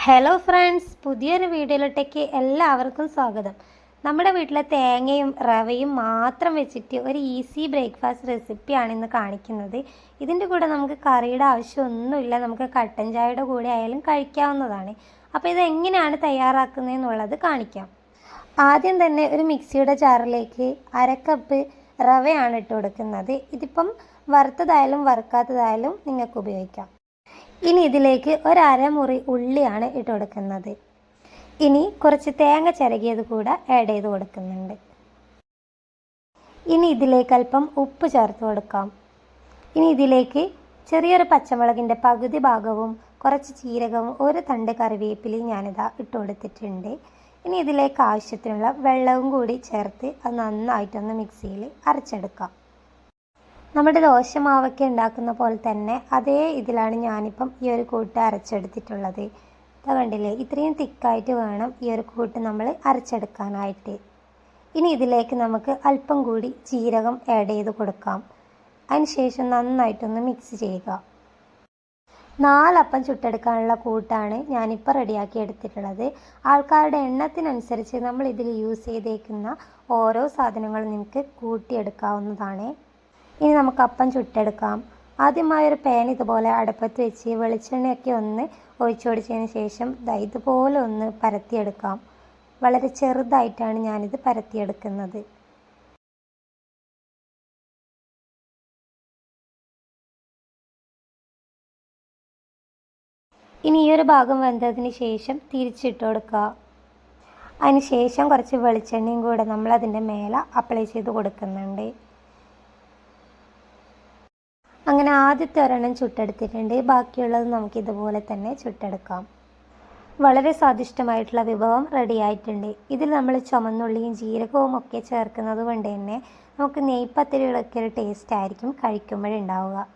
Hello friends, പുതിയൊരു വീഡിയോയിലോട്ടേക്ക് എല്ലാവർക്കും സ്വാഗതം. നമ്മുടെ വീട്ടിലെ തേങ്ങയും റവയും മാത്രം വെച്ചിട്ട് ഒരു ഈസി ബ്രേക്ക്ഫാസ്റ്റ് റെസിപ്പിയാണ് ഇന്ന് കാണിക്കുന്നത്. ഇതിൻ്റെ കൂടെ നമുക്ക് കറിയുടെ ആവശ്യമൊന്നുമില്ല, നമുക്ക് കട്ടൻ ചായയുടെ കൂടെ ആയാലും കഴിക്കാവുന്നതാണ്. അപ്പോൾ ഇതെങ്ങനെയാണ് തയ്യാറാക്കുന്നതെന്നുള്ളത് കാണിക്കാം. ആദ്യം തന്നെ ഒരു മിക്സിയുടെ ജാറിലേക്ക് 1/2 കപ്പ് റവയാണ് ഇട്ട് കൊടുക്കുന്നത്. ഇതിപ്പം വറുത്തതായാലും വറുക്കാത്തതായാലും നിങ്ങൾക്ക് ഉപയോഗിക്കാം. ഇനി ഇതിലേക്ക് 1/2 മുറി ഉള്ളിയാണ് ഇട്ട് കൊടുക്കുന്നത്. ഇനി കുറച്ച് തേങ്ങ ചിരകിയത് കൂടെ ആഡ് ചെയ്ത് കൊടുക്കുന്നുണ്ട്. ഇനി ഇതിലേക്ക് അല്പം ഉപ്പ് ചേർത്ത് കൊടുക്കാം. ഇനി ഇതിലേക്ക് ചെറിയൊരു പച്ചമുളകിൻ്റെ പകുതി ഭാഗവും കുറച്ച് ജീരകവും ഒരു തണ്ട് കറിവേപ്പിലയും ഞാനിതാ ഇട്ട് കൊടുത്തിട്ടുണ്ട്. ഇനി ഇതിലേക്ക് ആവശ്യത്തിനുള്ള വെള്ളവും കൂടി ചേർത്ത് അത് നന്നായിട്ടൊന്ന് മിക്സിയിൽ അരച്ചെടുക്കാം. നമ്മുടെ ദോശമാവൊക്കെ ഉണ്ടാക്കുന്ന പോലെ തന്നെ അതേ ഇതിലാണ് ഞാനിപ്പം ഈ ഒരു കൂട്ട് അരച്ചെടുത്തിട്ടുള്ളത്. അത് കണ്ടില്ലേ, ഇത്രയും തിക്കായിട്ട് വേണം ഈ ഒരു കൂട്ട് നമ്മൾ അരച്ചെടുക്കാനായിട്ട്. ഇനി ഇതിലേക്ക് നമുക്ക് അല്പം കൂടി ജീരകം ആഡ് ചെയ്ത് കൊടുക്കാം. അതിനുശേഷം നന്നായിട്ടൊന്ന് മിക്സ് ചെയ്യുക. 4 അപ്പം ചുട്ടെടുക്കാനുള്ള കൂട്ടാണ് ഞാനിപ്പോൾ റെഡിയാക്കി എടുത്തിട്ടുള്ളത്. ആൾക്കാരുടെ എണ്ണത്തിനനുസരിച്ച് നമ്മൾ ഇതിൽ യൂസ് ചെയ്തേക്കുന്ന ഓരോ സാധനങ്ങളും നിങ്ങൾക്ക് കൂട്ടിയെടുക്കാവുന്നതാണ്. ഇനി നമുക്ക് അപ്പം ചുട്ടെടുക്കാം. ആദ്യമായൊരു പാൻ ഇതുപോലെ അടുപ്പത്ത് വെച്ച് വെളിച്ചെണ്ണയൊക്കെ ഒന്ന് ഒഴിച്ചു കൊടുത്തതിന് ശേഷം ഇതുപോലെ ഒന്ന് പരത്തിയെടുക്കാം. വളരെ ചെറുതായിട്ടാണ് ഞാനിത് പരത്തിയെടുക്കുന്നത്. ഇനി ഈ ഒരു ഭാഗം വെന്തതിന് ശേഷം തിരിച്ചിട്ട് കൊടുക്കുക. അതിന് ശേഷം കുറച്ച് വെളിച്ചെണ്ണയും കൂടെ നമ്മൾ അതിൻ്റെ മേലെ അപ്ലൈ ചെയ്ത് കൊടുക്കുന്നുണ്ട്. അങ്ങനെ ആദ്യത്തെ ഒരെണ്ണം ചുട്ടെടുത്തിട്ടുണ്ട്. ബാക്കിയുള്ളത് നമുക്ക് ഇതുപോലെ തന്നെ ചുട്ടെടുക്കാം. വളരെ സ്വാദിഷ്ടമായിട്ടുള്ള വിഭവം റെഡി ആയിട്ടുണ്ട്. ഇതിൽ നമ്മൾ ചുമന്നുള്ളിയും ജീരകവും ഒക്കെ ചേർക്കുന്നത് കൊണ്ട് തന്നെ നമുക്ക് നെയ്പത്തിരികളൊക്കെ ഒരു ടേസ്റ്റ് ആയിരിക്കും കഴിക്കുമ്പോഴുണ്ടാവുക.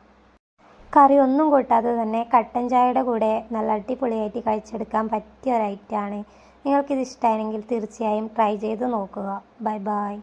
കറി ഒന്നും കൂട്ടാതെ തന്നെ കട്ടൻ ചായയുടെ കൂടെ നല്ല അടിപൊളിയായിട്ട് കഴിച്ചെടുക്കാൻ പറ്റിയ ഒരു ഐറ്റമാണ്. നിങ്ങൾക്കിത് ഇഷ്ടമായെങ്കിൽ തീർച്ചയായും ട്രൈ ചെയ്ത് നോക്കുക. Bye bye.